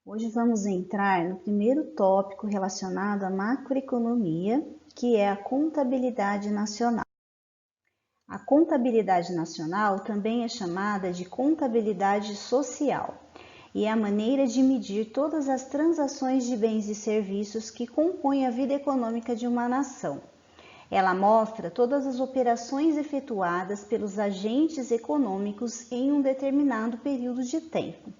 Hoje vamos entrar no primeiro tópico relacionado à macroeconomia, que é a contabilidade nacional. A contabilidade nacional também é chamada de contabilidade social e é a maneira de medir todas as transações de bens e serviços que compõem a vida econômica de uma nação. Ela mostra todas as operações efetuadas pelos agentes econômicos em um determinado período de tempo.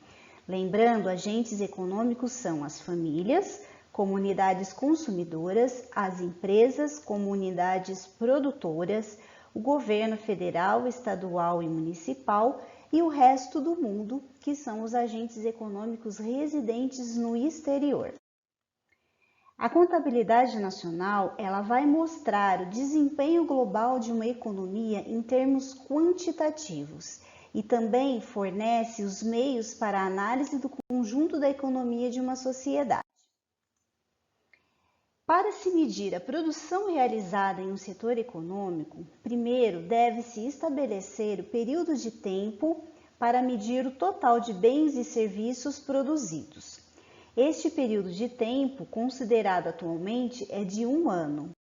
Lembrando, agentes econômicos são as famílias, comunidades consumidoras, as empresas, comunidades produtoras, o governo federal, estadual e municipal e o resto do mundo, que são os agentes econômicos residentes no exterior. A contabilidade nacional, ela vai mostrar o desempenho global de uma economia em termos quantitativos e também fornece os meios para a análise do conjunto da economia de uma sociedade. Para se medir a produção realizada em um setor econômico, primeiro deve-se estabelecer o período de tempo para medir o total de bens e serviços produzidos. Este período de tempo, considerado atualmente, é de 1 ano.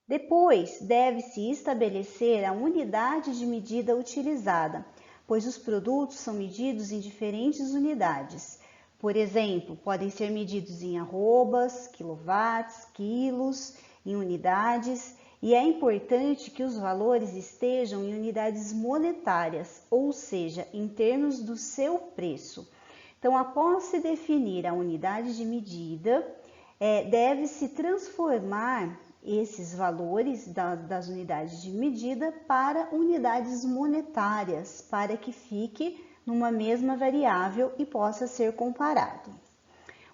Depois, deve-se estabelecer a unidade de medida utilizada, pois os produtos são medidos em diferentes unidades. Por exemplo, podem ser medidos em arrobas, quilowatts, quilos, em unidades, e é importante que os valores estejam em unidades monetárias, ou seja, em termos do seu preço. Então, após se definir a unidade de medida, deve-se transformar esses valores das unidades de medida para unidades monetárias, para que fique numa mesma variável e possa ser comparado.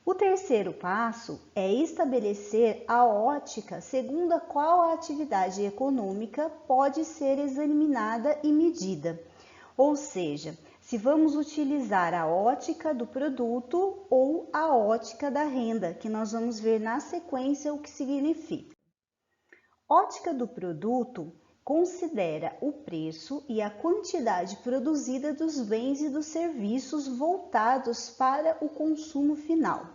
O terceiro passo é estabelecer a ótica segundo a qual a atividade econômica pode ser examinada e medida, ou seja, se vamos utilizar a ótica do produto ou a ótica da renda, que nós vamos ver na sequência o que significa. Ótica do produto considera o preço e a quantidade produzida dos bens e dos serviços voltados para o consumo final.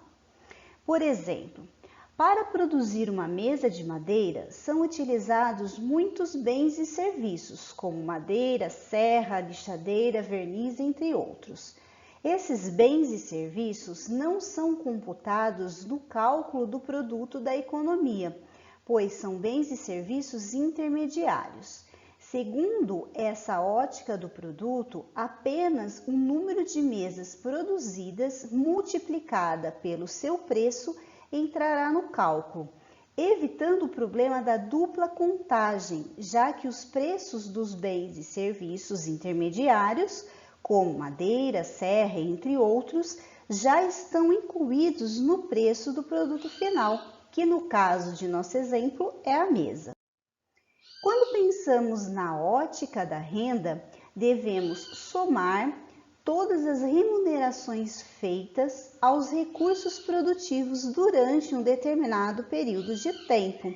Por exemplo, para produzir uma mesa de madeira, são utilizados muitos bens e serviços, como madeira, serra, lixadeira, verniz, entre outros. Esses bens e serviços não são computados no cálculo do produto da economia, pois são bens e serviços intermediários. Segundo essa ótica do produto, apenas o número de mesas produzidas multiplicada pelo seu preço entrará no cálculo, evitando o problema da dupla contagem, já que os preços dos bens e serviços intermediários, como madeira, serra, entre outros, já estão incluídos no preço do produto final, que no caso de nosso exemplo é a mesa. Quando pensamos na ótica da renda, devemos somar todas as remunerações feitas aos recursos produtivos durante um determinado período de tempo.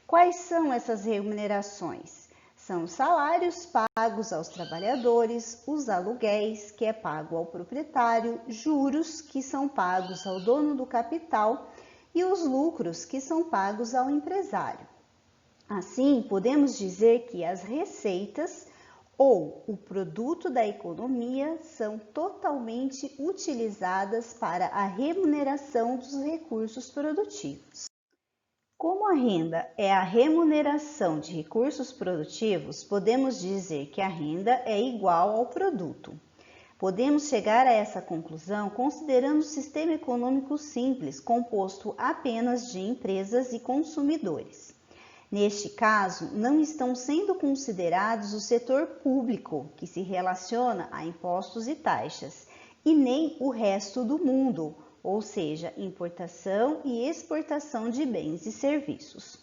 Quais são essas remunerações? São os salários pagos aos trabalhadores, os aluguéis, que é pago ao proprietário, juros, que são pagos ao dono do capital, e os lucros, que são pagos ao empresário. Assim, podemos dizer que as receitas ou o produto da economia são totalmente utilizadas para a remuneração dos recursos produtivos. Como a renda é a remuneração de recursos produtivos, podemos dizer que a renda é igual ao produto. Podemos chegar a essa conclusão considerando o sistema econômico simples, composto apenas de empresas e consumidores. Neste caso, não estão sendo considerados o setor público, que se relaciona a impostos e taxas, e nem o resto do mundo, ou seja, importação e exportação de bens e serviços.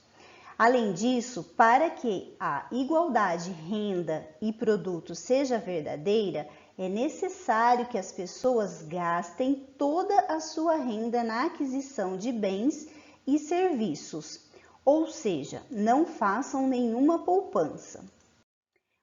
Além disso, para que a igualdade renda e produto seja verdadeira, é necessário que as pessoas gastem toda a sua renda na aquisição de bens e serviços, ou seja, não façam nenhuma poupança.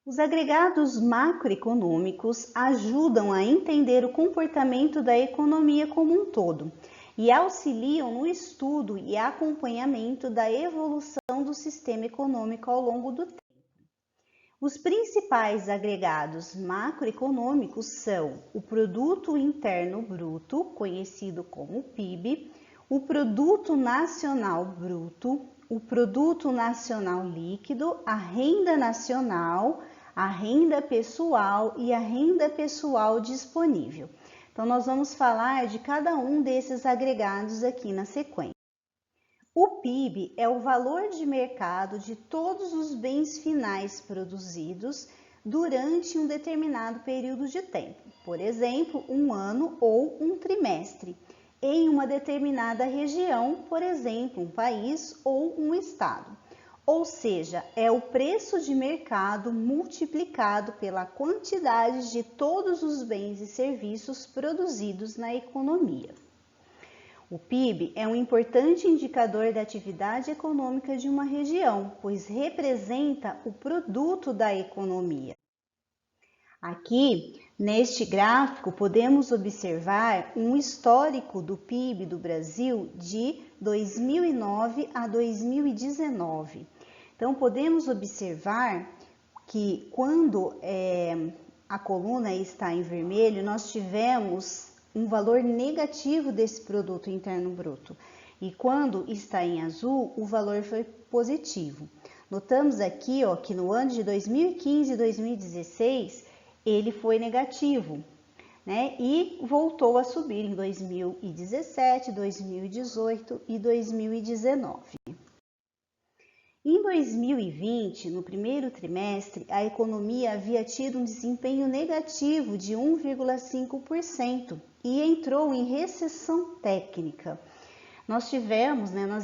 Os agregados macroeconômicos ajudam a entender o comportamento da economia como um todo e auxiliam no estudo e acompanhamento da evolução do sistema econômico ao longo do tempo. Os principais agregados macroeconômicos são o Produto Interno Bruto, conhecido como PIB, o Produto Nacional Bruto, o Produto Nacional Líquido, a renda nacional, a renda pessoal e a renda pessoal disponível. Então, nós vamos falar de cada um desses agregados aqui na sequência. O PIB é o valor de mercado de todos os bens finais produzidos durante um determinado período de tempo, por exemplo, um ano ou um trimestre, em uma determinada região, por exemplo, um país ou um estado. Ou seja, é o preço de mercado multiplicado pela quantidade de todos os bens e serviços produzidos na economia. O PIB é um importante indicador da atividade econômica de uma região, pois representa o produto da economia. Aqui, neste gráfico, podemos observar um histórico do PIB do Brasil de 2009 a 2019. Então, podemos observar que quando a coluna está em vermelho, nós tivemos um valor negativo desse produto interno bruto. E quando está em azul, o valor foi positivo. Notamos aqui, que no ano de 2015 e 2016, ele foi negativo, né? E voltou a subir em 2017, 2018 e 2019. Em 2020, no primeiro trimestre, a economia havia tido um desempenho negativo de 1,5% e entrou em recessão técnica. Nós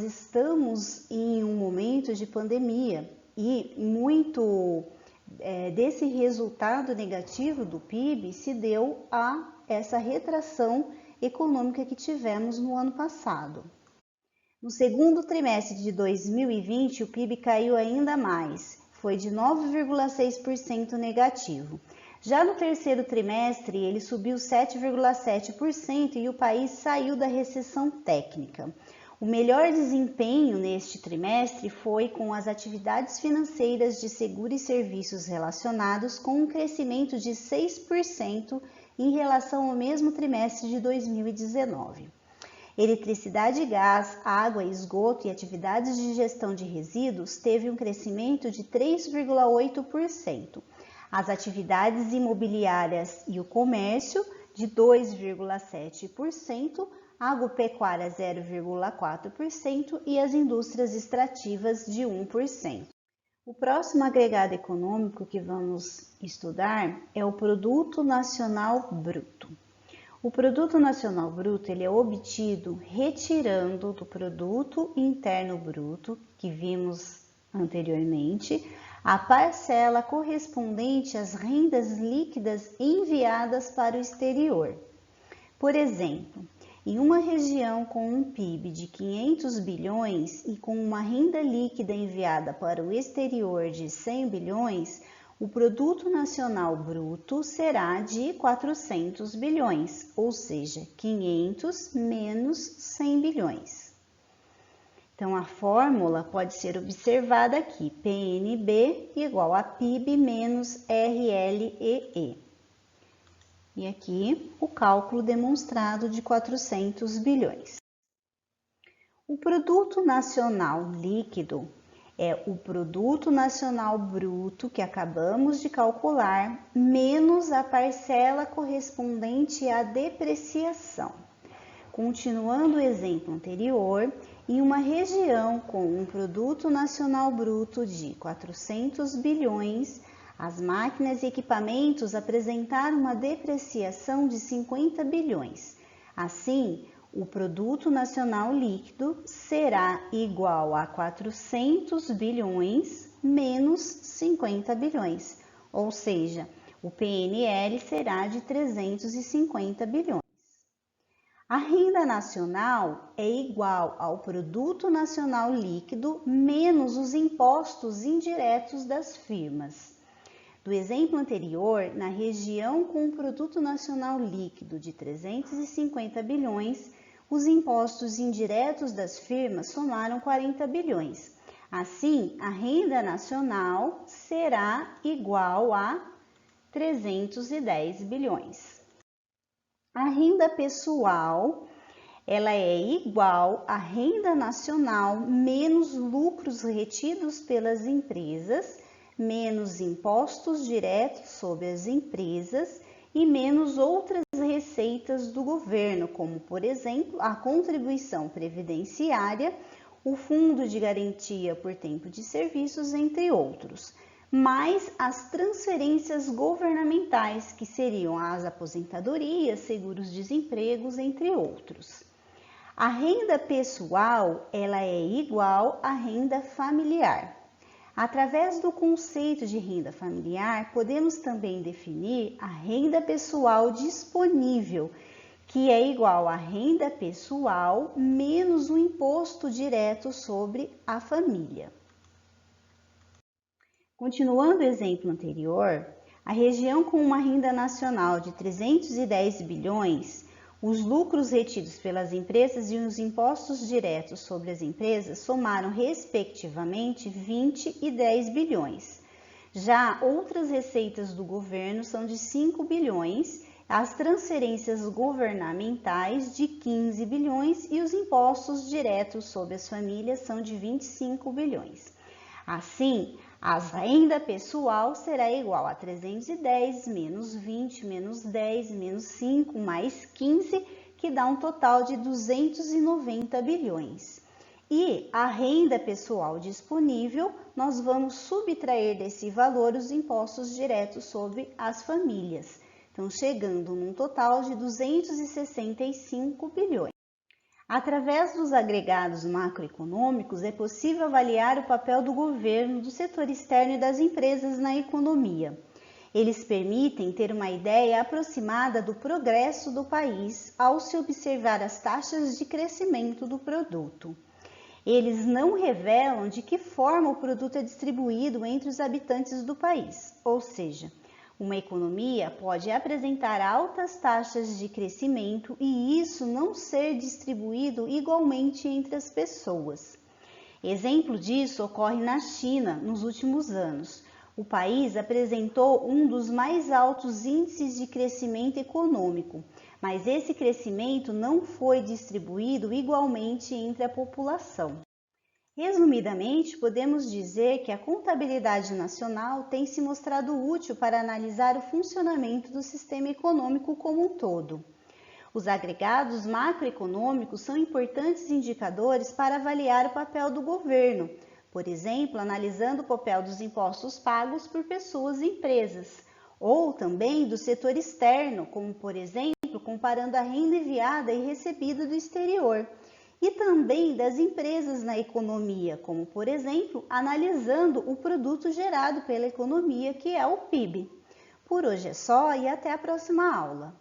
estamos em um momento de pandemia e muito desse resultado negativo do PIB se deu a essa retração econômica que tivemos no ano passado. No segundo trimestre de 2020, o PIB caiu ainda mais, foi de 9,6% negativo. Já no terceiro trimestre, ele subiu 7,7% e o país saiu da recessão técnica. O melhor desempenho neste trimestre foi com as atividades financeiras de seguro e serviços relacionados, com um crescimento de 6% em relação ao mesmo trimestre de 2019. Eletricidade e gás, água, esgoto e atividades de gestão de resíduos teve um crescimento de 3,8%. As atividades imobiliárias e o comércio de 2,7%, agropecuária 0,4% e as indústrias extrativas de 1%. O próximo agregado econômico que vamos estudar é o Produto Nacional Bruto. O Produto Nacional Bruto ele é obtido retirando do Produto Interno Bruto, que vimos anteriormente, a parcela correspondente às rendas líquidas enviadas para o exterior. Por exemplo, em uma região com um PIB de 500 bilhões e com uma renda líquida enviada para o exterior de 100 bilhões, o Produto Nacional Bruto será de 400 bilhões, ou seja, 500 menos 100 bilhões. Então, a fórmula pode ser observada aqui, PNB igual a PIB menos RLEE. E aqui, o cálculo demonstrado de 400 bilhões. O Produto Nacional Líquido é o Produto Nacional Bruto que acabamos de calcular, menos a parcela correspondente à depreciação. Continuando o exemplo anterior, em uma região com um Produto Nacional Bruto de 400 bilhões, as máquinas e equipamentos apresentaram uma depreciação de 50 bilhões. Assim, o Produto Nacional Líquido será igual a 400 bilhões menos 50 bilhões, ou seja, o PNL será de 350 bilhões. A renda nacional é igual ao Produto Nacional Líquido menos os impostos indiretos das firmas. Do exemplo anterior, na região com um produto nacional líquido de 350 bilhões, os impostos indiretos das firmas somaram 40 bilhões. Assim, a renda nacional será igual a 310 bilhões. A renda pessoal, ela é igual à renda nacional menos lucros retidos pelas empresas, menos impostos diretos sobre as empresas e menos outras receitas do governo, como, por exemplo, a contribuição previdenciária, o Fundo de Garantia por Tempo de Serviços, entre outros, mais as transferências governamentais, que seriam as aposentadorias, seguros-desempregos, entre outros. A renda pessoal, ela é igual à renda familiar. Através do conceito de renda familiar, podemos também definir a renda pessoal disponível, que é igual à renda pessoal menos o imposto direto sobre a família. Continuando o exemplo anterior, a região com uma renda nacional de 310 bilhões, os lucros retidos pelas empresas e os impostos diretos sobre as empresas somaram, respectivamente, 20 e 10 bilhões. Já outras receitas do governo são de 5 bilhões, as transferências governamentais de 15 bilhões e os impostos diretos sobre as famílias são de 25 bilhões. Assim, a renda pessoal será igual a 310 menos 20 menos 10 menos 5 mais 15, que dá um total de 290 bilhões. E a renda pessoal disponível, nós vamos subtrair desse valor os impostos diretos sobre as famílias. Então, chegando num total de 265 bilhões. Através dos agregados macroeconômicos, é possível avaliar o papel do governo, do setor externo e das empresas na economia. Eles permitem ter uma ideia aproximada do progresso do país ao se observar as taxas de crescimento do produto. Eles não revelam de que forma o produto é distribuído entre os habitantes do país, ou seja, uma economia pode apresentar altas taxas de crescimento e isso não ser distribuído igualmente entre as pessoas. Exemplo disso ocorre na China nos últimos anos. O país apresentou um dos mais altos índices de crescimento econômico, mas esse crescimento não foi distribuído igualmente entre a população. Resumidamente, podemos dizer que a contabilidade nacional tem se mostrado útil para analisar o funcionamento do sistema econômico como um todo. Os agregados macroeconômicos são importantes indicadores para avaliar o papel do governo, por exemplo, analisando o papel dos impostos pagos por pessoas e empresas, ou também do setor externo, como, por exemplo, comparando a renda enviada e recebida do exterior, e também das empresas na economia, como, por exemplo, analisando o produto gerado pela economia, que é o PIB. Por hoje é só e até a próxima aula.